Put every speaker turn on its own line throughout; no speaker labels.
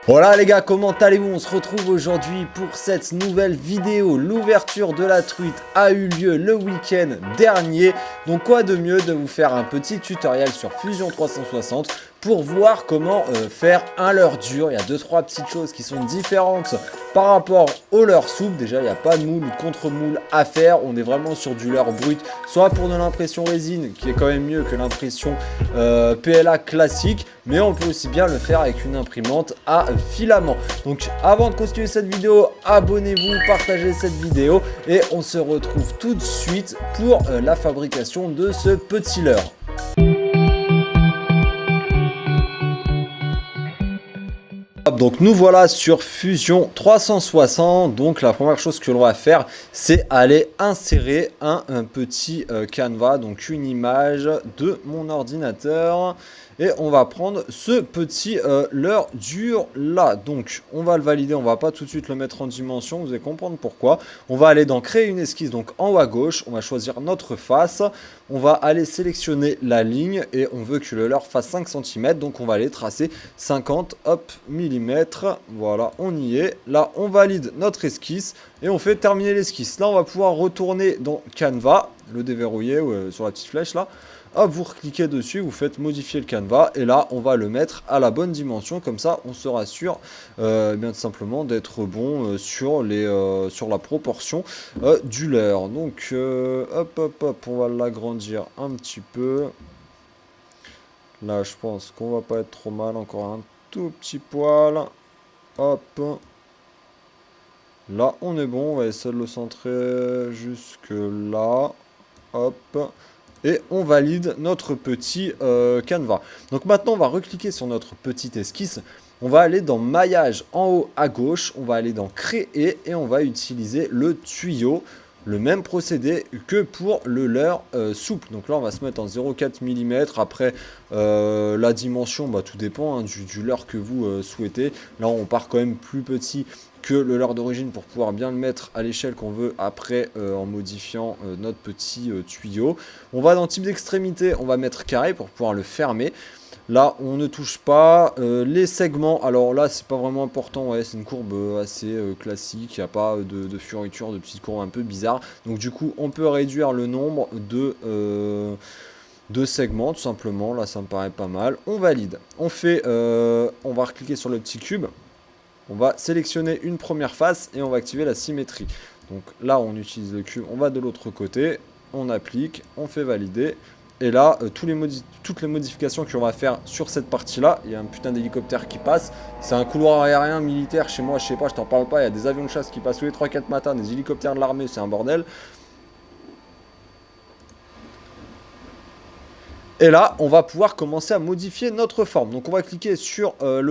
Voilà les gars, comment allez-vous? On se retrouve aujourd'hui pour cette nouvelle vidéo. L'ouverture de la truite a eu lieu le week-end dernier. Donc quoi de mieux de vous faire un petit tutoriel sur Fusion 360 pour voir comment faire un leurre dur. Il y a 2-3 petites choses qui sont différentes par rapport au leurre souple. Déjà, il n'y a pas de moule ou de contre-moule à faire. On est vraiment sur du leurre brut, soit pour de l'impression résine, qui est quand même mieux que l'impression PLA classique, mais on peut aussi bien le faire avec une imprimante à filament. Donc avant de continuer cette vidéo, abonnez-vous, partagez cette vidéo et on se retrouve tout de suite pour la fabrication de ce petit leurre. Donc nous voilà sur Fusion 360. Donc la première chose que l'on va faire, c'est aller insérer un petit canevas, donc une image de mon ordinateur. Et on va prendre ce petit leurre dur là. Donc on va le valider, on va pas tout de suite le mettre en dimension, vous allez comprendre pourquoi. On va aller dans créer une esquisse, donc en haut à gauche, on va choisir notre face. On va aller sélectionner la ligne et on veut que le leurre fasse 5 cm. Donc on va aller tracer 50 millimètres. Voilà, on y est. Là, on valide notre esquisse et on fait terminer l'esquisse. Là, on va pouvoir retourner dans Canva, le déverrouiller sur la petite flèche là. Hop, vous cliquez dessus, vous faites modifier le canevas et là on va le mettre à la bonne dimension, comme ça on sera sûr bien simplement d'être bon sur la proportion du leurre. Donc hop, on va l'agrandir un petit peu. Là je pense qu'on va pas être trop mal, encore un tout petit poil. Hop. Là on est bon, on va essayer de le centrer jusque là. Hop. Et on valide notre petit canevas. Donc maintenant, on va recliquer sur notre petite esquisse. On va aller dans maillage en haut à gauche. On va aller dans créer et on va utiliser le tuyau. Le même procédé que pour le leurre souple. Donc là, on va se mettre en 0,4 mm. Après, la dimension, bah, tout dépend du leurre que vous souhaitez. Là, on part quand même plus petit que le leurre d'origine pour pouvoir bien le mettre à l'échelle qu'on veut après en modifiant notre petit tuyau. On va dans type d'extrémité, on va mettre carré pour pouvoir le fermer. Là, on ne touche pas les segments. Alors là, c'est pas vraiment important. Ouais, c'est une courbe assez classique. Il n'y a pas de fioritures, de petites courbes un peu bizarres. Donc du coup, on peut réduire le nombre de segments, tout simplement. Là, ça me paraît pas mal. On valide. On va recliquer sur le petit cube. On va sélectionner une première face et on va activer la symétrie. Donc là, on utilise le cube. On va de l'autre côté. On applique. On fait valider. Et là, toutes les modifications qu'on va faire sur cette partie-là, il y a un putain d'hélicoptère qui passe. C'est un couloir aérien militaire chez moi, je sais pas, je t'en parle pas. Il y a des avions de chasse qui passent tous les 3-4 matins, des hélicoptères de l'armée, c'est un bordel. Et là, on va pouvoir commencer à modifier notre forme. Donc on va cliquer sur la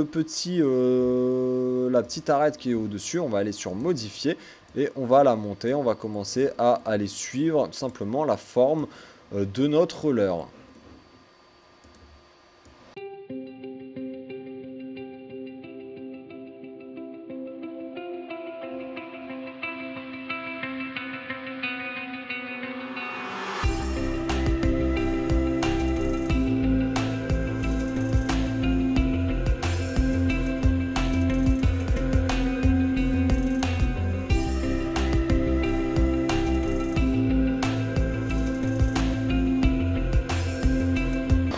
petite arête qui est au-dessus. On va aller sur modifier et on va la monter. On va commencer à aller suivre tout simplement la forme de notre leurre.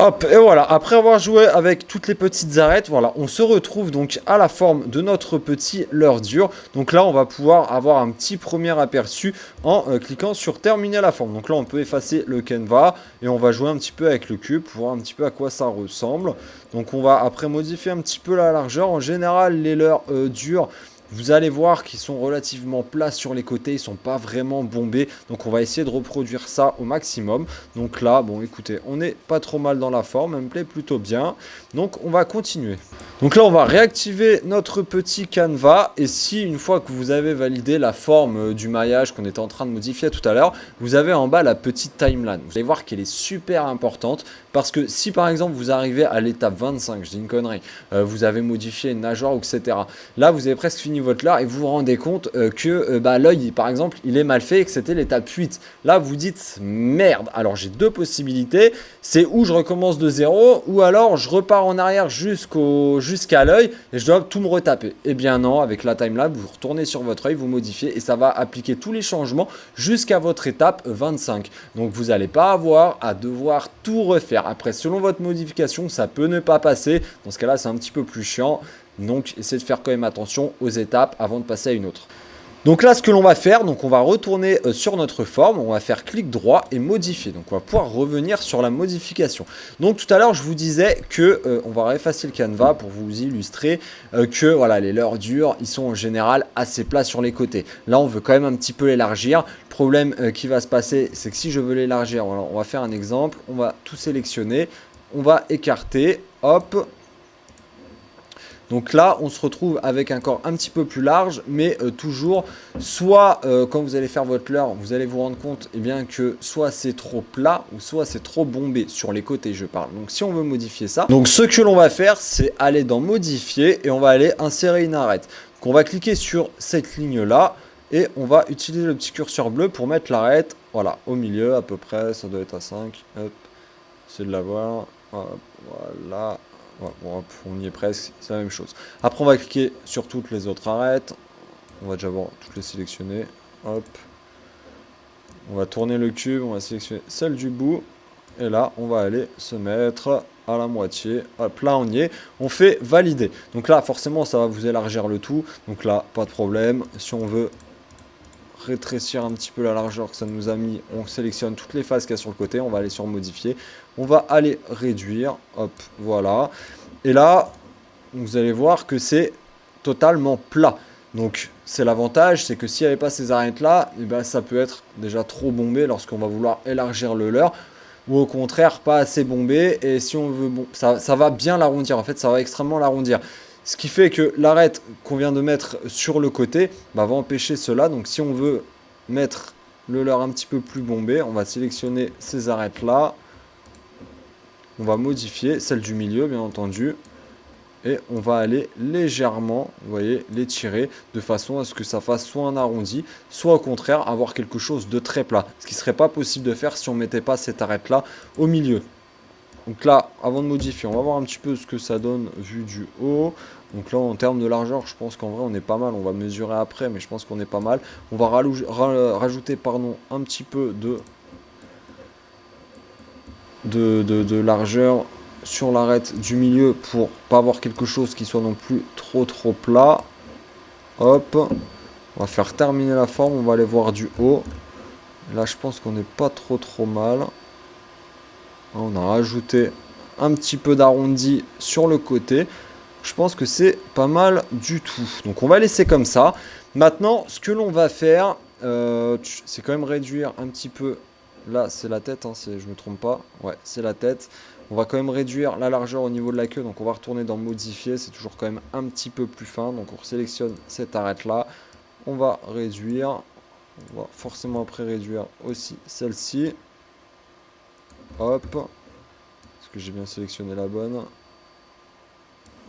Hop, et voilà, après avoir joué avec toutes les petites arêtes, voilà, on se retrouve donc à la forme de notre petit leurre dur. Donc là, on va pouvoir avoir un petit premier aperçu en cliquant sur terminer la forme. Donc là, on peut effacer le canevas et on va jouer un petit peu avec le cube pour voir un petit peu à quoi ça ressemble. Donc on va après modifier un petit peu la largeur. En général, les leurres durs, vous allez voir qu'ils sont relativement plats sur les côtés, ils ne sont pas vraiment bombés. Donc on va essayer de reproduire ça au maximum. Donc là, bon écoutez, on n'est pas trop mal dans la forme, elle me plaît plutôt bien. Donc on va continuer. Donc là, on va réactiver notre petit canevas. Et si une fois que vous avez validé la forme du maillage qu'on était en train de modifier tout à l'heure, vous avez en bas la petite timeline. Vous allez voir qu'elle est super importante parce que si par exemple vous arrivez à l'étape 25, je dis une connerie, vous avez modifié une nageoire, etc. Là, vous avez presque fini niveau votre leurre et vous vous rendez compte que l'œil, par exemple, il est mal fait et que c'était l'étape 8. Là, vous dites merde. Alors, j'ai deux possibilités. C'est où je recommence de zéro ou alors je repars en arrière jusqu'à l'œil et je dois tout me retaper. Eh bien non, avec la timelapse, vous retournez sur votre œil, vous modifiez et ça va appliquer tous les changements jusqu'à votre étape 25. Donc, vous n'allez pas avoir à devoir tout refaire. Après, selon votre modification, ça peut ne pas passer. Dans ce cas-là, c'est un petit peu plus chiant. Donc, essayez de faire quand même attention aux étapes avant de passer à une autre. Donc là, ce que l'on va faire, donc on va retourner sur notre forme, on va faire clic droit et modifier. Donc on va pouvoir revenir sur la modification. Donc tout à l'heure, je vous disais que on va effacer le canevas pour vous illustrer que voilà, les leurres dures, ils sont en général assez plats sur les côtés. Là, on veut quand même un petit peu l'élargir. Le problème qui va se passer, c'est que si je veux l'élargir, voilà, on va faire un exemple, on va tout sélectionner, on va écarter, hop. Donc là, on se retrouve avec un corps un petit peu plus large, mais toujours, soit quand vous allez faire votre leurre, vous allez vous rendre compte que soit c'est trop plat, ou soit c'est trop bombé, sur les côtés je parle. Donc si on veut modifier ça, donc ce que l'on va faire, c'est aller dans modifier, et on va aller insérer une arête. Donc on va cliquer sur cette ligne-là, et on va utiliser le petit curseur bleu pour mettre l'arête, voilà, au milieu à peu près, ça doit être à 5, hop, c'est de l'avoir, voilà. Ouais, bon, on y est presque, c'est la même chose. Après, on va cliquer sur toutes les autres arêtes. On va déjà voir toutes les sélectionner. Hop. On va tourner le cube, on va sélectionner celle du bout. Et là, on va aller se mettre à la moitié. Hop, là, on y est. On fait valider. Donc là, forcément, ça va vous élargir le tout. Donc là, pas de problème. Si on veut rétrécir un petit peu la largeur que ça nous a mis, on sélectionne toutes les faces qu'il y a sur le côté, on va aller sur modifier, on va aller réduire, hop, voilà, et là vous allez voir que c'est totalement plat. Donc c'est l'avantage, c'est que s'il n'y avait pas ces arêtes là, et ben, ça peut être déjà trop bombé lorsqu'on va vouloir élargir le leurre, ou au contraire pas assez bombé, et si on veut, bon, ça va bien l'arrondir, en fait ça va extrêmement l'arrondir. Ce qui fait que l'arête qu'on vient de mettre sur le côté va empêcher cela. Donc si on veut mettre le leurre un petit peu plus bombé, on va sélectionner ces arêtes-là. On va modifier celle du milieu, bien entendu. Et on va aller légèrement, vous voyez, l'étirer de façon à ce que ça fasse soit un arrondi, soit au contraire avoir quelque chose de très plat. Ce qui ne serait pas possible de faire si on ne mettait pas cette arête-là au milieu. Donc là, avant de modifier, on va voir un petit peu ce que ça donne vu du haut. Donc là, en termes de largeur, je pense qu'en vrai, on est pas mal. On va mesurer après, mais je pense qu'on est pas mal. On va rajouter un petit peu de largeur sur l'arête du milieu pour pas avoir quelque chose qui soit non plus trop plat. Hop, on va faire terminer la forme. On va aller voir du haut. Là, je pense qu'on n'est pas trop mal. On a rajouté un petit peu d'arrondi sur le côté. Je pense que c'est pas mal du tout. Donc on va laisser comme ça. Maintenant, ce que l'on va faire, c'est quand même réduire un petit peu. Là, c'est la tête, hein, je me trompe pas. Ouais, c'est la tête. On va quand même réduire la largeur au niveau de la queue. Donc on va retourner dans modifier. C'est toujours quand même un petit peu plus fin. Donc on sélectionne cette arête-là. On va réduire. On va forcément après réduire aussi celle-ci. Hop. Est-ce que j'ai bien sélectionné la bonne?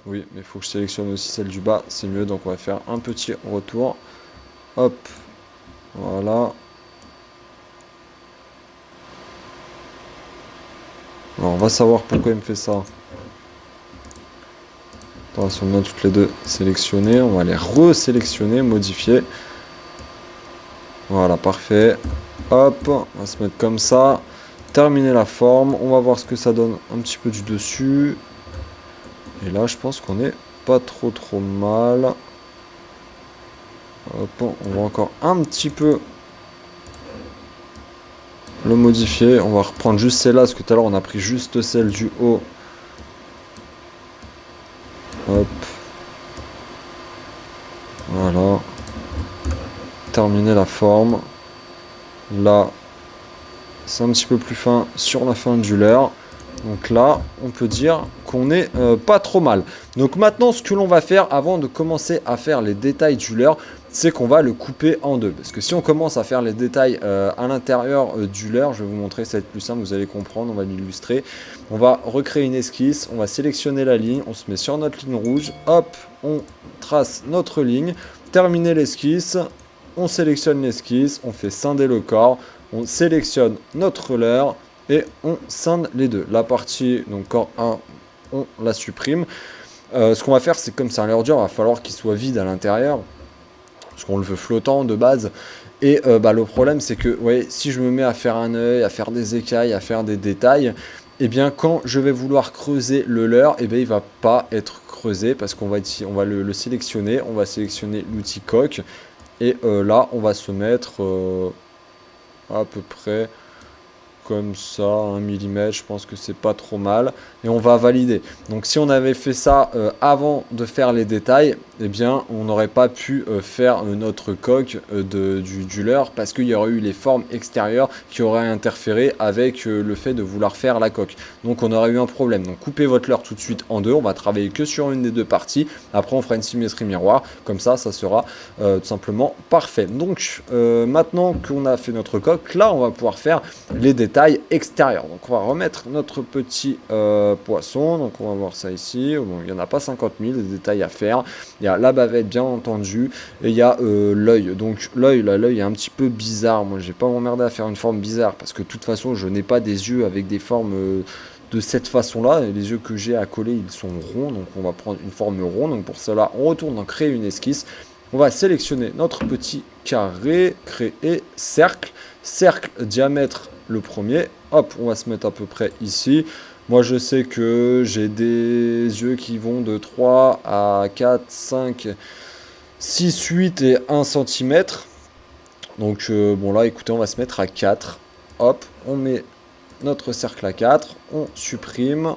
Oui, mais il faut que je sélectionne aussi celle du bas. C'est mieux, donc on va faire un petit retour. Hop. Voilà. Alors, on va savoir pourquoi il me fait ça. Attention, bien toutes les deux sélectionnées. On va les resélectionner, modifier. Voilà, parfait. Hop, on va se mettre comme ça. Terminer la forme. On va voir ce que ça donne un petit peu du dessus. Et là, je pense qu'on est pas trop mal. Hop, on va encore un petit peu le modifier. On va reprendre juste celle-là, parce que tout à l'heure, on a pris juste celle du haut. Hop. Voilà. Terminer la forme. Là, c'est un petit peu plus fin sur la fin du leurre. Donc là, on peut dire qu'on est pas trop mal. Donc maintenant, ce que l'on va faire avant de commencer à faire les détails du leurre, c'est qu'on va le couper en deux. Parce que si on commence à faire les détails à l'intérieur du leurre, je vais vous montrer, ça va être plus simple, vous allez comprendre, on va l'illustrer. On va recréer une esquisse, on va sélectionner la ligne, on se met sur notre ligne rouge, hop, on trace notre ligne. terminer l'esquisse, on sélectionne l'esquisse, on fait scinder le corps, on sélectionne notre leurre et on scinde les deux. La partie, donc corps 1, on la supprime. Ce qu'on va faire, c'est comme c'est un leurre dur, il va falloir qu'il soit vide à l'intérieur, parce qu'on le veut flottant de base. Et le problème, c'est que si je me mets à faire un œil, à faire des écailles, à faire des détails, et bien quand je vais vouloir creuser le leurre, et bien il va pas être creusé parce qu'on va le sélectionner, on va sélectionner l'outil coque, et là on va se mettre à peu près comme ça, 1 mm, je pense que c'est pas trop mal, et on va valider. Donc si on avait fait ça avant de faire les détails, eh bien on n'aurait pas pu faire notre coque du leurre, parce qu'il y aurait eu les formes extérieures qui auraient interféré avec le fait de vouloir faire la coque. Donc on aurait eu un problème. Donc coupez votre leurre tout de suite en deux, on va travailler que sur une des deux parties, après on fera une symétrie miroir, comme ça sera tout simplement parfait. Donc maintenant qu'on a fait notre coque, là on va pouvoir faire les détails extérieurs. Donc on va remettre notre petit poisson, donc on va voir ça ici. Bon, il n'y en a pas 50 000 de détails à faire. Il y a la bavette bien entendu, et il y a l'œil. Donc l'œil est un petit peu bizarre. Moi j'ai pas m'emmerder à faire une forme bizarre, parce que de toute façon je n'ai pas des yeux avec des formes de cette façon là. Et les yeux que j'ai à coller, ils sont ronds, donc on va prendre une forme ronde. Donc pour cela on retourne dans créer une esquisse. On va sélectionner notre petit carré, créer cercle, diamètre le premier, hop, on va se mettre à peu près ici. Moi je sais que j'ai des yeux qui vont de 3 à 4, 5, 6, 8 et 1 cm. Donc bon là écoutez, on va se mettre à 4. Hop, on met notre cercle à 4, on supprime,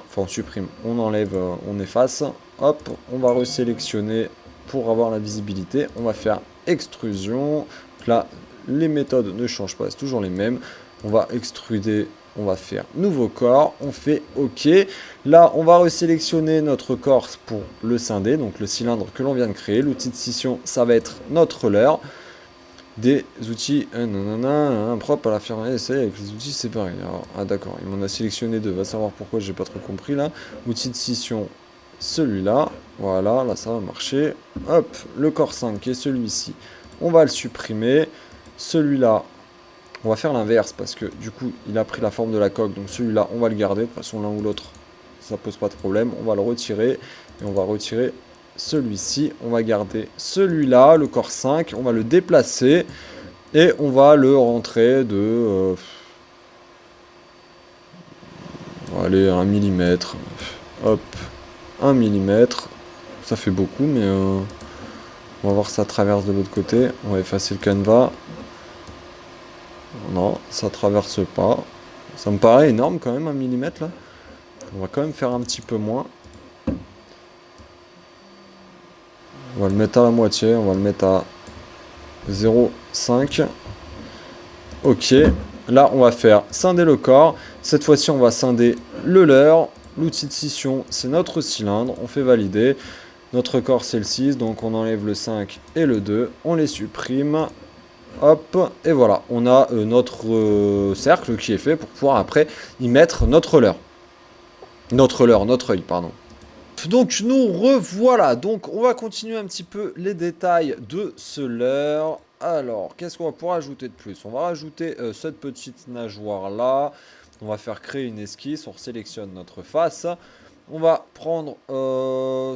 on enlève, on efface. Hop, on va resélectionner pour avoir la visibilité. On va faire extrusion. Donc là, les méthodes ne changent pas, c'est toujours les mêmes. On va extruder, on va faire nouveau corps, on fait OK. Là, on va resélectionner notre corps pour le scinder, donc le cylindre que l'on vient de créer. L'outil de scission, ça va être notre leurre. Des outils propres à la fermeté avec les outils séparés. Alors, d'accord, il m'en a sélectionné deux, va savoir pourquoi, j'ai pas trop compris là. Outil de scission, celui-là, voilà, là ça va marcher. Hop, le corps 5 qui est celui-ci, on va le supprimer. Celui-là, on va faire l'inverse parce que du coup il a pris la forme de la coque, donc celui-là on va le garder, de toute façon l'un ou l'autre ça pose pas de problème. On va le retirer et on va retirer celui-ci, on va garder celui-là, le corps 5, on va le déplacer et on va le rentrer de allez, 1 mm, hop, 1 mm, ça fait beaucoup, mais on va voir ça traverse de l'autre côté. On va effacer le canevas. Non, ça traverse pas. Ça me paraît énorme quand même, 1 mm là. On va quand même faire un petit peu moins. On va le mettre à la moitié, on va le mettre à 0,5. Ok, là on va faire scinder le corps. Cette fois-ci on va scinder le leurre. L'outil de scission c'est notre cylindre, on fait valider. Notre corps c'est le 6, donc on enlève le 5 et le 2. On les supprime. Hop, et voilà, on a notre cercle qui est fait pour pouvoir après y mettre notre leurre. Notre œil, pardon. Donc nous revoilà, donc on va continuer un petit peu les détails de ce leurre. Alors, qu'est-ce qu'on va pouvoir ajouter de plus? On va rajouter cette petite nageoire là. On va faire créer une esquisse, on sélectionne notre face. On va prendre,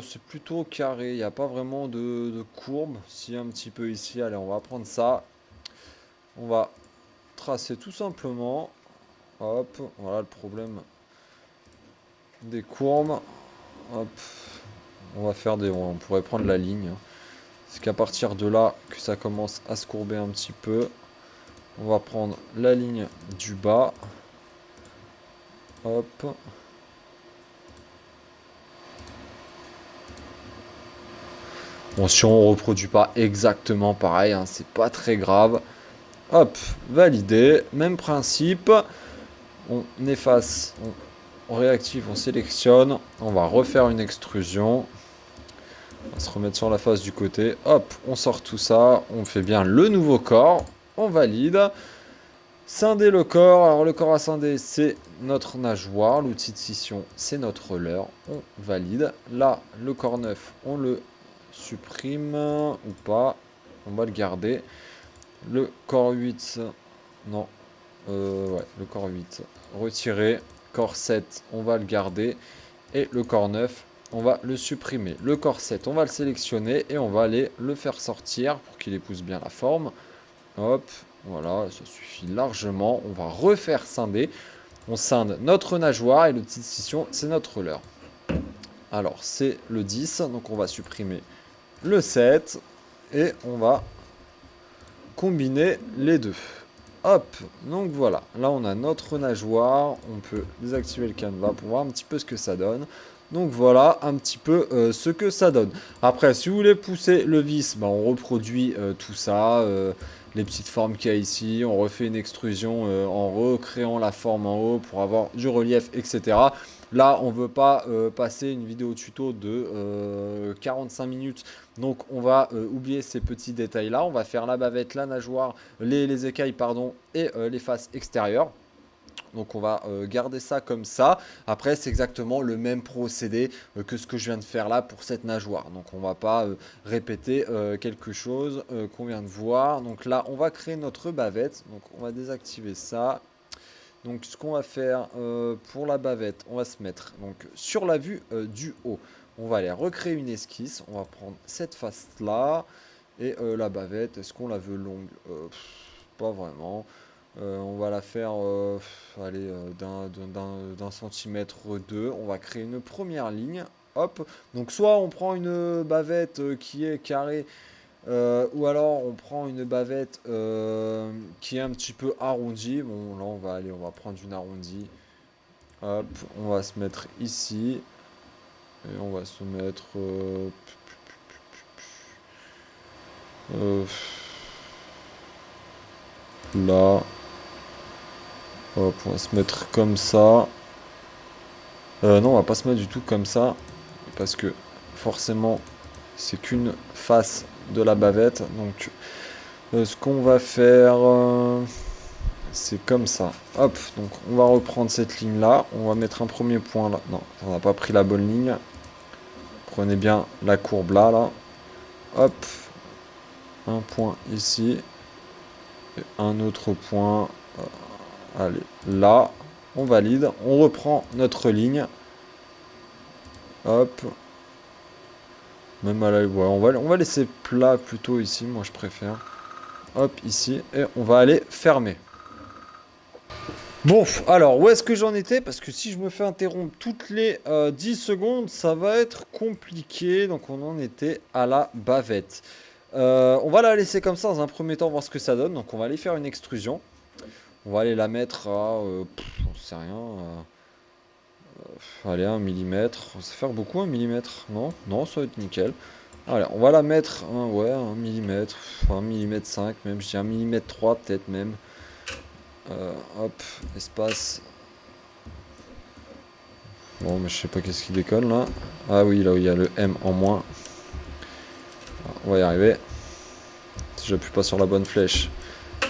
c'est plutôt carré, il n'y a pas vraiment de courbe. Si un petit peu ici, allez, on va prendre ça. On va tracer tout simplement. Hop, voilà le problème des courbes. Hop, on va faire des... On pourrait prendre la ligne. C'est qu'à partir de là que ça commence à se courber un petit peu. On va prendre la ligne du bas. Hop. Bon, si on reproduit pas exactement pareil, hein, c'est pas très grave. Hop, validé. Même principe. On efface, on réactive, on sélectionne. On va refaire une extrusion. On va se remettre sur la face du côté. Hop, on sort tout ça. On fait bien le nouveau corps. On valide. Scinder le corps. Alors le corps à scinder, c'est notre nageoire. L'outil de scission, c'est notre leurre. On valide. Là, le corps neuf, on le supprime ou pas. on va le garder. Le corps 8, non, ouais, le corps 8, retiré. Corps 7, on va le garder. Et le corps 9, on va le supprimer. Le corps 7, on va le sélectionner et on va aller le faire sortir pour qu'il épouse bien la forme. Hop, voilà, ça suffit largement. On va refaire scinder. On scinde notre nageoire et le petit scission, c'est notre leurre. Alors, c'est le 10, donc on va supprimer le 7 et on va combiner les deux. Hop, donc voilà, là on a notre nageoire, on peut désactiver le canevas pour voir un petit peu ce que ça donne. Donc voilà un petit peu ce que ça donne. Après, si vous voulez pousser le vis, bah, on reproduit tout ça, les petites formes qu'il y a ici, on refait une extrusion en recréant la forme en haut pour avoir du relief, etc. Là, on ne veut pas passer une vidéo tuto de 45 minutes, donc on va oublier ces petits détails-là. On va faire la bavette, la nageoire, les écailles, pardon, et les faces extérieures. Donc on va garder ça comme ça. Après, c'est exactement le même procédé que ce que je viens de faire là pour cette nageoire. Donc on va pas répéter quelque chose qu'on vient de voir. Donc là, on va créer notre bavette. Donc on va désactiver ça. Donc ce qu'on va faire pour la bavette, on va se mettre donc, sur la vue du haut. On va aller recréer une esquisse. On va prendre cette face-là. Et la bavette, est-ce qu'on la veut longue pas vraiment. On va la faire allez, d'un centimètre 2. On va créer une première ligne. Hop. Donc soit on prend une bavette qui est carrée, ou alors on prend une bavette qui est un petit peu arrondie. Bon là on va prendre une arrondie. Hop, on va se mettre ici. Et on va se mettre là. Hop, on va se mettre comme ça. Non, on va pas se mettre du tout comme ça. Parce que forcément, c'est qu'une face de la bavette. Donc, ce qu'on va faire, c'est comme ça. Hop, donc on va reprendre cette ligne-là. On va mettre un premier point là. Non, on n'a pas pris la bonne ligne. Prenez bien la courbe là, là. Hop, un point ici. Et un autre point. Allez, là, on valide, on reprend notre ligne. Hop. Même à la, ouais, on va laisser plat plutôt ici, moi je préfère. Hop, ici, et on va aller fermer. Bon, alors, où est-ce que j'en étais? Parce que si je me fais interrompre toutes les 10 secondes, ça va être compliqué. Donc on en était à la bavette. On va la laisser comme ça dans un premier temps, voir ce que ça donne. Donc on va aller faire une extrusion. On va aller la mettre à, j'en sais rien, allez, 1 millimètre. Ça va faire beaucoup 1 millimètre, non? Non, ça va être nickel. Allez, on va la mettre, ouais, 1 millimètre, 1 millimètre 5 même, je dis 1 millimètre 3 peut-être même. Hop, espace. Bon, mais je sais pas qu'est-ce qui déconne là. Ah oui, là où il y a le M en moins. On va y arriver. Si j'appuie pas sur la bonne flèche,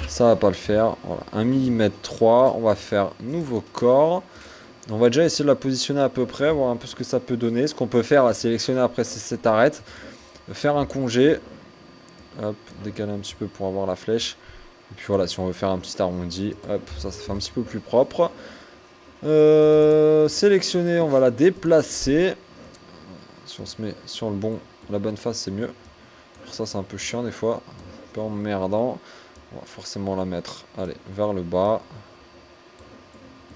ça va pas le faire. Voilà, 1 mm 3, on va faire nouveau corps. On va déjà essayer de la positionner à peu près, voir un peu ce que ça peut donner. Ce qu'on peut faire, là, sélectionner après cette arête, faire un congé. Hop, décaler un petit peu pour avoir la flèche. Et puis voilà, si on veut faire un petit arrondi, hop, ça fait un petit peu plus propre. Sélectionner, on va la déplacer. Si on se met sur la bonne face, c'est mieux. Pour ça, c'est un peu chiant des fois, un peu emmerdant. On va forcément la mettre, allez, vers le bas.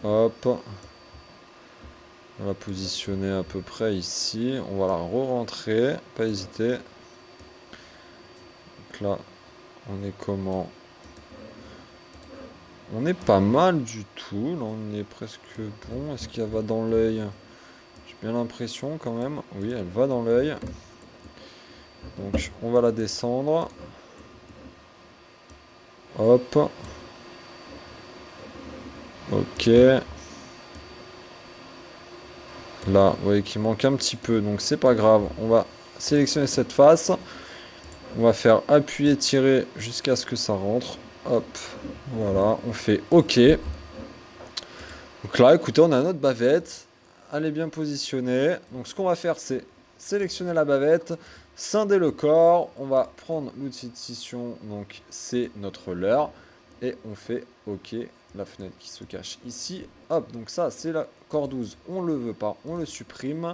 Hop. On va la positionner à peu près ici. On va la re-rentrer, pas hésiter. Donc là, on est comment? On est pas mal du tout. Là, on est presque bon. Est-ce qu'elle va dans l'œil? J'ai bien l'impression quand même. Oui, elle va dans l'œil. Donc, on va la descendre. Hop. Ok. Là, vous voyez qu'il manque un petit peu. Donc, c'est pas grave. On va sélectionner cette face. On va faire appuyer, tirer jusqu'à ce que ça rentre. Hop. Voilà. On fait OK. Donc là, écoutez, on a notre bavette. Elle est bien positionnée. Donc, ce qu'on va faire, c'est sélectionner la bavette, scinder le corps. On va prendre l'outil de scission, donc c'est notre leurre. Et on fait OK, la fenêtre qui se cache ici. Hop, donc ça c'est la corps 12, on le veut pas, on le supprime.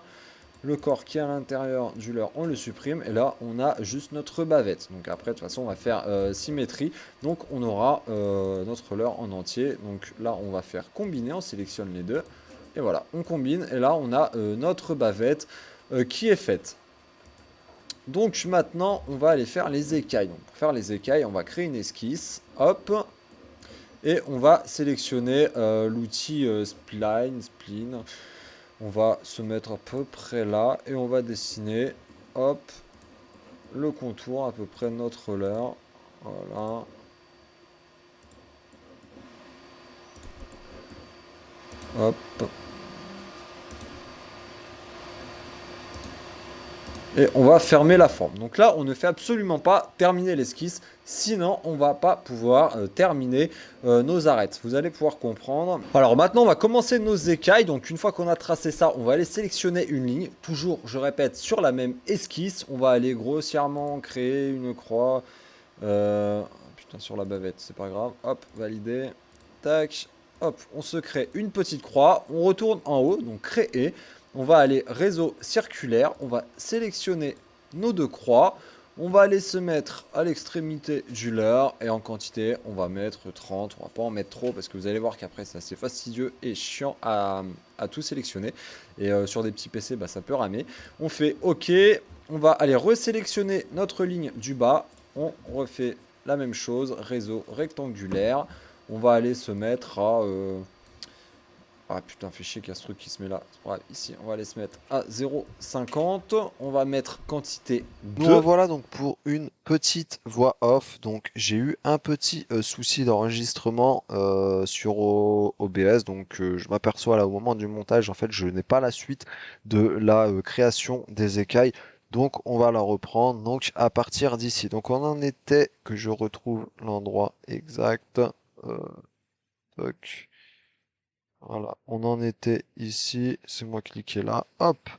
Le corps qui est à l'intérieur du leurre, on le supprime. Et là, on a juste notre bavette. Donc après, de toute façon, on va faire symétrie. Donc on aura notre leurre en entier. Donc là, on va faire combiner. On sélectionne les deux. Et voilà, on combine. Et là, on a notre bavette qui est faite. Donc maintenant, on va aller faire les écailles. Donc, pour faire les écailles, on va créer une esquisse. Hop. Et on va sélectionner l'outil spline. On va se mettre à peu près là et on va dessiner, hop, le contour à peu près de notre leurre. Voilà. Hop. Et on va fermer la forme. Donc là, on ne fait absolument pas terminer l'esquisse, sinon on ne va pas pouvoir terminer nos arêtes. Vous allez pouvoir comprendre. Alors maintenant, on va commencer nos écailles. Donc une fois qu'on a tracé ça, on va aller sélectionner une ligne. Toujours, je répète, sur la même esquisse. On va aller grossièrement créer une croix. Putain, sur la bavette, c'est pas grave. Hop, valider. Tac. Hop, on se crée une petite croix. On retourne en haut, donc créer. On va aller réseau circulaire, on va sélectionner nos deux croix, on va aller se mettre à l'extrémité du leurre et en quantité on va mettre 30, on va pas en mettre trop parce que vous allez voir qu'après c'est assez fastidieux et chiant à tout sélectionner et sur des petits PC ça peut ramer. On fait OK, on va aller resélectionner notre ligne du bas, on refait la même chose, réseau rectangulaire, on va aller se mettre à... Ah putain, fait chier qu'il y a ce truc qui se met là. C'est pas grave, ici, on va aller se mettre à 0,50. On va mettre quantité
Nous
2.
revoilà donc pour une petite voix off. Donc j'ai eu un petit souci d'enregistrement sur OBS. Donc je m'aperçois là au moment du montage, en fait je n'ai pas la suite de la création des écailles. Donc on va la reprendre donc à partir d'ici. Donc on en était, que je retrouve l'endroit exact. Euh, toc. Voilà, on en était ici. C'est moi cliquer là. Hop.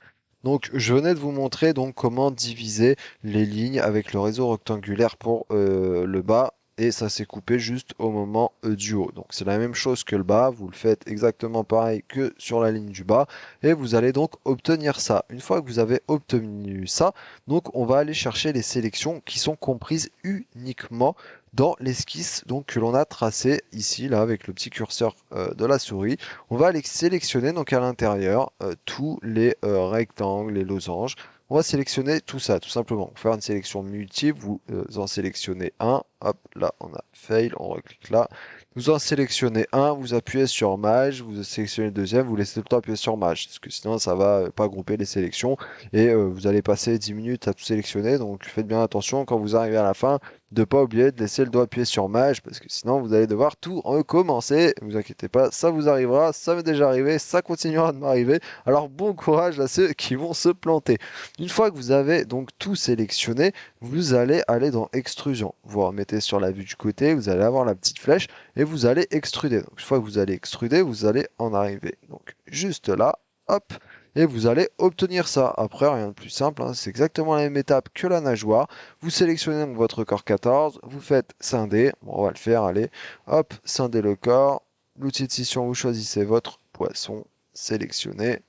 Donc, je venais de vous montrer donc comment diviser les lignes avec le réseau rectangulaire pour le bas et ça s'est coupé juste au moment du haut. Donc, c'est la même chose que le bas, vous le faites exactement pareil que sur la ligne du bas et vous allez donc obtenir ça. Une fois que vous avez obtenu ça, donc on va aller chercher les sélections qui sont comprises uniquement dans l'esquisse donc que l'on a tracé ici là avec le petit curseur de la souris. On va aller sélectionner donc à l'intérieur tous les rectangles, les losanges. On va sélectionner tout ça, tout simplement. Pour faire une sélection multiple, vous en sélectionnez un. Hop, là, on a fail, on reclique là. Vous en sélectionnez un, vous appuyez sur Maj, vous sélectionnez le deuxième, vous laissez tout le temps appuyer sur Maj, parce que sinon ça va pas grouper les sélections et vous allez passer 10 minutes à tout sélectionner. Donc faites bien attention quand vous arrivez à la fin de pas oublier de laisser le doigt appuyé sur Maj, parce que sinon vous allez devoir tout recommencer. Ne vous inquiétez pas, ça vous arrivera, ça m'est déjà arrivé, ça continuera de m'arriver. Alors bon courage à ceux qui vont se planter. Une fois que vous avez donc tout sélectionné, vous allez aller dans extrusion. Vous remettez sur la vue du côté, vous allez avoir la petite flèche et vous allez extruder. Donc une fois que vous allez extruder, vous allez en arriver. Donc juste là, hop, et vous allez obtenir ça. Après, rien de plus simple, hein, c'est exactement la même étape que la nageoire. Vous sélectionnez donc votre corps 14, vous faites scinder, bon, on va le faire, allez, hop, scinder le corps. L'outil de scission, vous choisissez votre poisson, sélectionnez,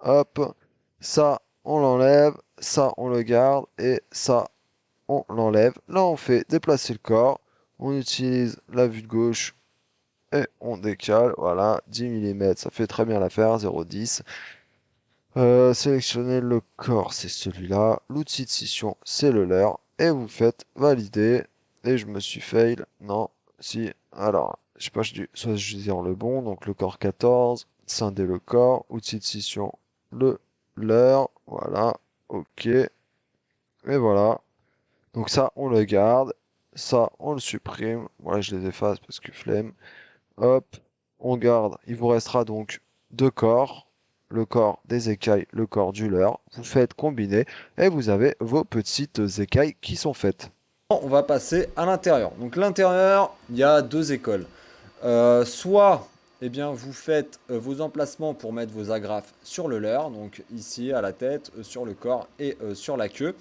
hop, ça on l'enlève, ça on le garde et ça on l'enlève. Là on fait déplacer le corps, on utilise la vue de gauche et on décale, voilà, 10 mm, ça fait très bien l'affaire, 0,10. Sélectionnez le corps, c'est celui-là. L'outil de scission, c'est le leur. Et vous faites valider. Et je me suis fail. Non, si. Alors, je sais pas, soit je dis le bon. Donc le corps 14. Scinder le corps. Outil de scission, le leur. Voilà. Ok. Et voilà. Donc ça, on le garde. Ça, on le supprime. Voilà, je les efface parce que flemme. Hop, on garde. Il vous restera donc deux corps. Le corps des écailles, le corps du leurre. Vous faites combiner et vous avez vos petites écailles qui sont faites.
On va passer à l'intérieur. Donc l'intérieur, il y a deux écoles. Soit, eh bien, vous faites vos emplacements pour mettre vos agrafes sur le leurre, donc ici à la tête, sur le corps et sur la queue.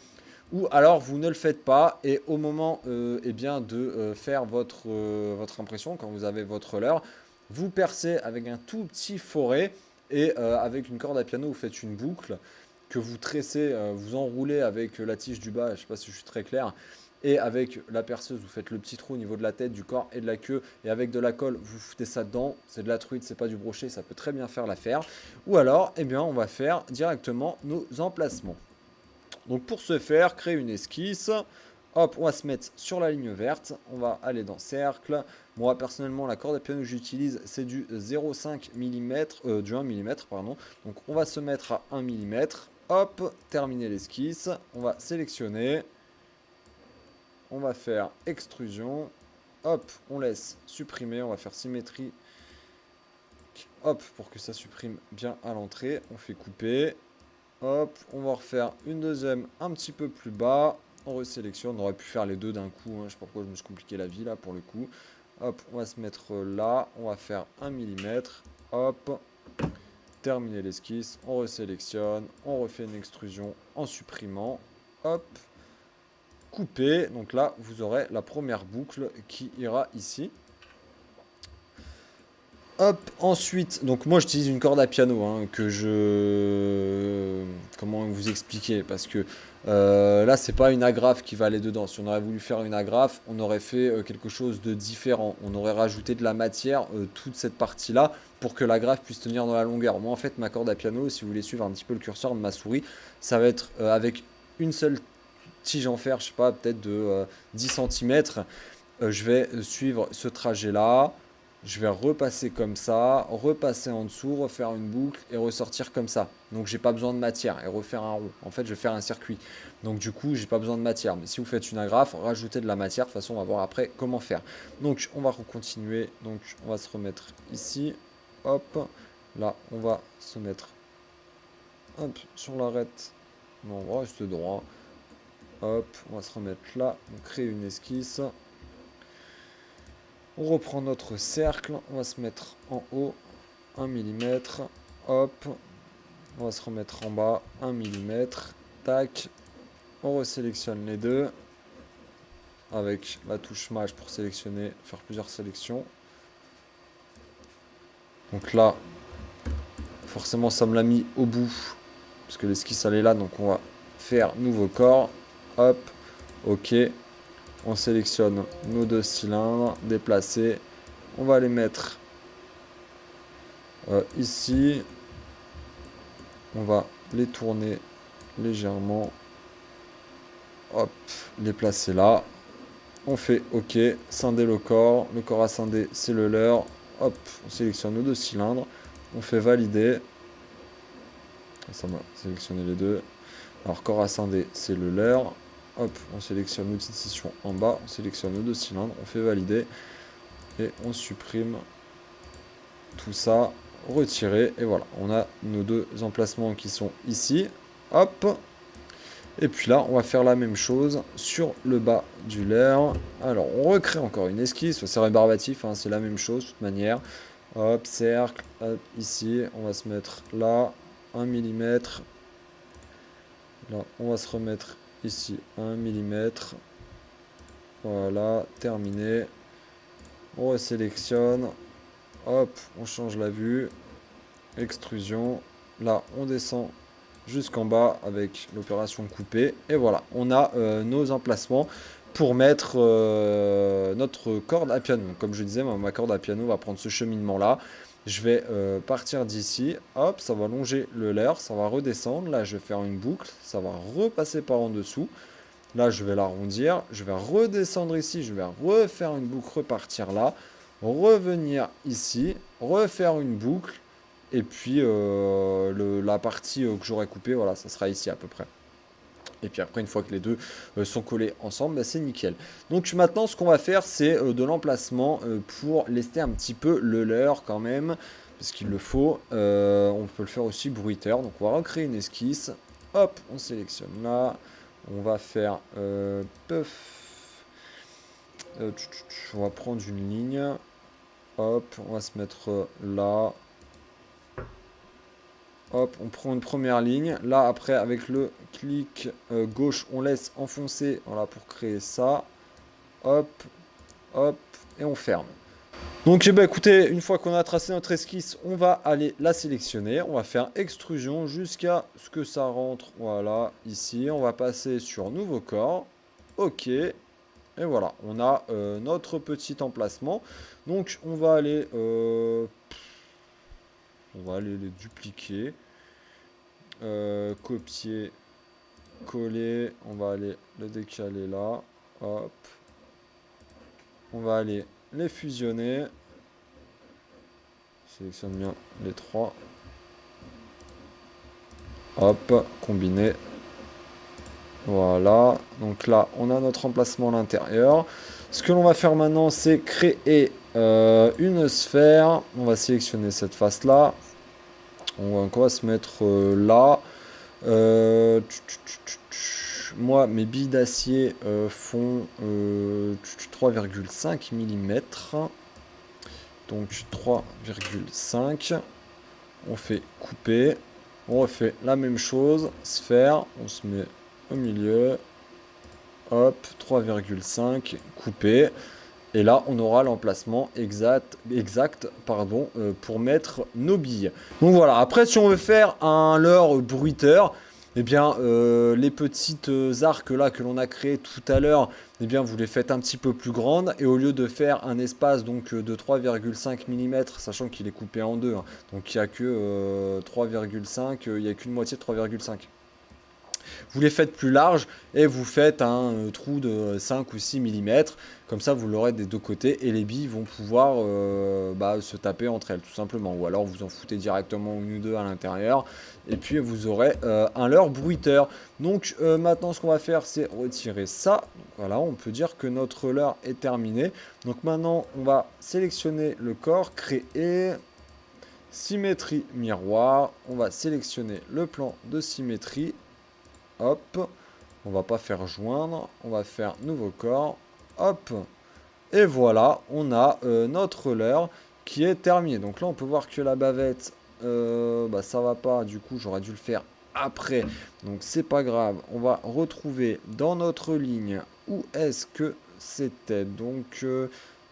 ou alors vous ne le faites pas et au moment eh bien, de faire votre impression, quand vous avez votre leurre, vous percez avec un tout petit forêt et avec une corde à piano, vous faites une boucle que vous tressez, vous enroulez avec la tige du bas, je ne sais pas si je suis très clair, et avec la perceuse, vous faites le petit trou au niveau de la tête, du corps et de la queue, et avec de la colle, vous foutez ça dedans, c'est de la truite, c'est pas du brochet, ça peut très bien faire l'affaire. Ou alors, eh bien, on va faire directement nos emplacements. Donc pour ce faire, créer une esquisse. Hop, on va se mettre sur la ligne verte. On va aller dans cercle. Moi, personnellement, la corde à piano que j'utilise, c'est du 0,5 mm, du 1 mm, pardon. Donc on va se mettre à 1 mm. Hop, terminer l'esquisse. On va sélectionner. On va faire extrusion. Hop, on laisse supprimer. On va faire symétrie. Hop, pour que ça supprime bien à l'entrée. On fait couper. Hop, on va refaire une deuxième un petit peu plus bas. On resélectionne, on aurait pu faire les deux d'un coup. Je sais pas pourquoi je me suis compliqué la vie là pour le coup. Hop, on va se mettre là. On va faire 1 mm. Hop, terminer l'esquisse. On resélectionne. On refait une extrusion en supprimant. Hop, couper. Donc là, vous aurez la première boucle qui ira ici. Hop, ensuite, donc moi j'utilise une corde à piano que je... Comment vous expliquer? Parce que là c'est pas une agrafe qui va aller dedans. Si on aurait voulu faire une agrafe, on aurait fait quelque chose de différent. On aurait rajouté de la matière, toute cette partie-là, pour que l'agrafe puisse tenir dans la longueur. Moi en fait ma corde à piano, si vous voulez suivre un petit peu le curseur de ma souris, ça va être avec une seule tige en fer, je sais pas, peut-être de 10 cm. Je vais suivre ce trajet-là. Je vais repasser comme ça, repasser en dessous, refaire une boucle et ressortir comme ça. Donc j'ai pas besoin de matière et refaire un rond. En fait, je vais faire un circuit. Donc du coup, j'ai pas besoin de matière. Mais si vous faites une agrafe, rajoutez de la matière. De toute façon, on va voir après comment faire. Donc on va continuer. Donc on va se remettre ici. Hop. Là, on va se mettre hop, sur l'arête. Non, on va rester droit. Hop, on va se remettre là. On crée une esquisse. On reprend notre cercle, on va se mettre en haut, 1 mm, hop, on va se remettre en bas, 1 mm, tac, on resélectionne les deux, avec la touche Maj pour sélectionner, faire plusieurs sélections. Donc là, forcément ça me l'a mis au bout, parce que l'esquisse elle est là, donc on va faire nouveau corps, hop, ok, on sélectionne nos deux cylindres, déplacer, on va les mettre ici, on va les tourner légèrement, hop, les placer là, on fait ok, scinder le corps à scinder c'est le leurre, hop, on sélectionne nos deux cylindres, on fait valider, ça m'a sélectionné les deux, alors corps à scinder c'est le leurre, hop, on sélectionne l'outil de scission en bas, on sélectionne nos deux cylindres, on fait valider, et on supprime tout ça, retirer, et voilà, on a nos deux emplacements qui sont ici, hop. Et puis là, on va faire la même chose sur le bas du leurre. Alors, on recrée encore une esquisse. C'est rébarbatif, c'est la même chose de toute manière. Hop, cercle, hop, ici. On va se mettre là, 1 mm. Là, on va se remettre ici, 1 mm. Voilà, terminé. On resélectionne. Hop, on change la vue. Extrusion. Là, on descend jusqu'en bas avec l'opération couper. Et voilà, on a nos emplacements pour mettre notre corde à piano. Comme je disais, ma corde à piano va prendre ce cheminement-là. Je vais partir d'ici, hop, ça va longer le leurre, ça va redescendre. Là, je vais faire une boucle, ça va repasser par en dessous. Là, je vais l'arrondir, je vais redescendre ici, je vais refaire une boucle, repartir là, revenir ici, refaire une boucle, et puis la partie que j'aurais coupée, voilà, ça sera ici à peu près. Et puis après, une fois que les deux sont collés ensemble, bah, c'est nickel. Donc maintenant, ce qu'on va faire, c'est de l'emplacement pour lester un petit peu le leurre quand même, parce qu'il le faut. On peut le faire aussi bruiteur. Donc on va recréer une esquisse. Hop, on sélectionne là. On va faire puff. On va prendre une ligne. Hop, on va se mettre là. Hop, on prend une première ligne. Là, après, avec le clic gauche, on laisse enfoncer, voilà, pour créer ça. Hop, hop, et on ferme. Donc, eh ben, écoutez, une fois qu'on a tracé notre esquisse, on va aller la sélectionner. On va faire extrusion jusqu'à ce que ça rentre, voilà, ici. On va passer sur nouveau corps. OK. Et voilà, on a notre petit emplacement. Donc, on va aller les dupliquer. Copier, coller. On va aller le décaler là. Hop. On va aller les fusionner. Sélectionne bien les trois. Hop, combiner. Voilà. Donc là, on a notre emplacement à l'intérieur. Ce que l'on va faire maintenant, c'est créer une sphère. On va sélectionner cette face-là. On va se mettre là. Moi, mes billes d'acier font 3,5 mm. Donc 3,5. On fait couper. On refait la même chose. Sphère. On se met au milieu. Hop, 3,5. Couper. Et là, on aura l'emplacement exact pour mettre nos billes. Donc voilà, après, si on veut faire un leurre bruiteur, eh bien, les petites arcs là que l'on a créées tout à l'heure, eh bien, vous les faites un petit peu plus grandes. Et au lieu de faire un espace donc, de 3,5 mm, sachant qu'il est coupé en deux, hein, donc il n'y a que 3,5, il n'y a qu'une moitié de 3,5. Vous les faites plus larges et vous faites un trou de 5 ou 6 mm. Comme ça, vous l'aurez des deux côtés et les billes vont pouvoir se taper entre elles, tout simplement. Ou alors, vous en foutez directement une ou deux à l'intérieur. Et puis, vous aurez un leurre bruiteur. Donc, maintenant, ce qu'on va faire, c'est retirer ça. Donc, voilà, on peut dire que notre leurre est terminé. Donc, maintenant, on va sélectionner le corps, créer... Symétrie miroir. On va sélectionner le plan de symétrie. Hop, on va pas faire joindre, on va faire nouveau corps, hop, et voilà, on a notre leurre qui est terminé. Donc là, on peut voir que la bavette, ça va pas, du coup, j'aurais dû le faire après. Donc c'est pas grave, on va retrouver dans notre ligne où est-ce que c'était. Donc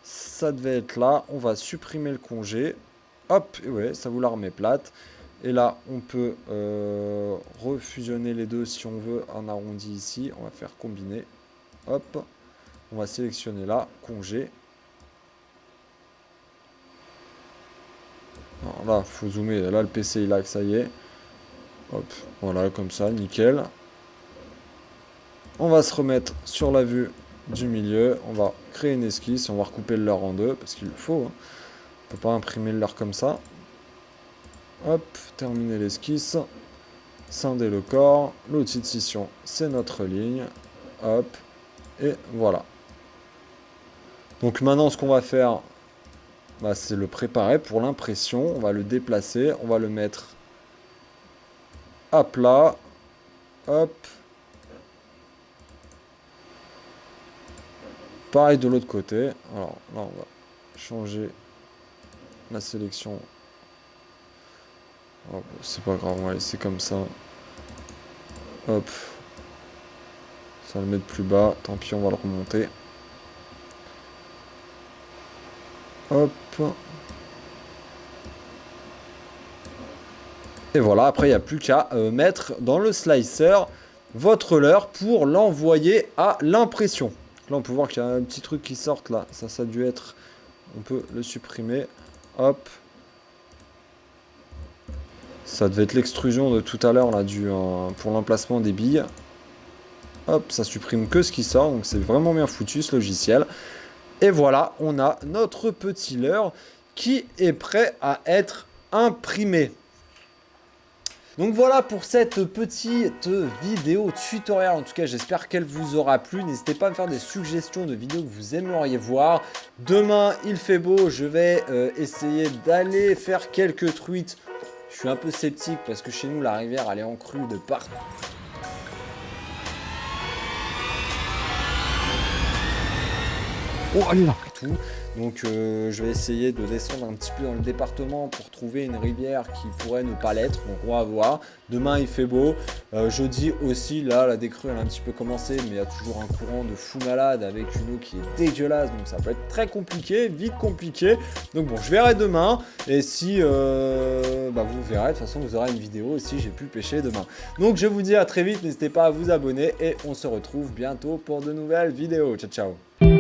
ça devait être là, on va supprimer le congé, hop, et ouais, ça vous la remet plate. Et là, on peut refusionner les deux si on veut un arrondi ici. On va faire combiner. Hop. On va sélectionner là, congé. Alors là, il faut zoomer. Là, le PC, il a que ça y est. Hop. Voilà, comme ça, nickel. On va se remettre sur la vue du milieu. On va créer une esquisse. On va recouper le leurre en deux, parce qu'il le faut. Hein. On ne peut pas imprimer le leurre comme ça. Hop, terminer l'esquisse, scinder le corps, l'outil de scission, c'est notre ligne, hop, et voilà. Donc maintenant, ce qu'on va faire, c'est le préparer pour l'impression. On va le déplacer, on va le mettre à plat, hop. Pareil de l'autre côté. Alors là, on va changer la sélection. Oh, c'est pas grave, on va laisser comme ça. Hop. Ça va le mettre plus bas. Tant pis, on va le remonter. Hop. Et voilà, après, il n'y a plus qu'à mettre dans le slicer votre leurre pour l'envoyer à l'impression. Là, on peut voir qu'il y a un petit truc qui sort là. Ça a dû être... On peut le supprimer. Hop. Ça devait être l'extrusion de tout à l'heure là pour l'emplacement des billes. Hop, ça supprime que ce qui sort, donc c'est vraiment bien foutu ce logiciel. Et voilà, on a notre petit leurre qui est prêt à être imprimé. Donc voilà pour cette petite vidéo tutoriel, en tout cas j'espère qu'elle vous aura plu. N'hésitez pas à me faire des suggestions de vidéos que vous aimeriez voir. Demain il fait beau, je vais essayer d'aller faire quelques truites. Je suis un peu sceptique parce que chez nous la rivière elle est en crue de partout. Oh, elle est là et tout. Donc je vais essayer de descendre un petit peu dans le département pour trouver une rivière qui pourrait ne pas l'être. Donc on va voir. Demain il fait beau. Jeudi aussi, là la décrue elle a un petit peu commencé, mais il y a toujours un courant de fou malade avec une eau qui est dégueulasse. Donc ça peut être très compliqué, vite compliqué. Donc bon, je verrai demain. Et si vous verrez, de toute façon vous aurez une vidéo aussi, j'ai pu pêcher demain. Donc je vous dis à très vite, n'hésitez pas à vous abonner et on se retrouve bientôt pour de nouvelles vidéos. Ciao ciao.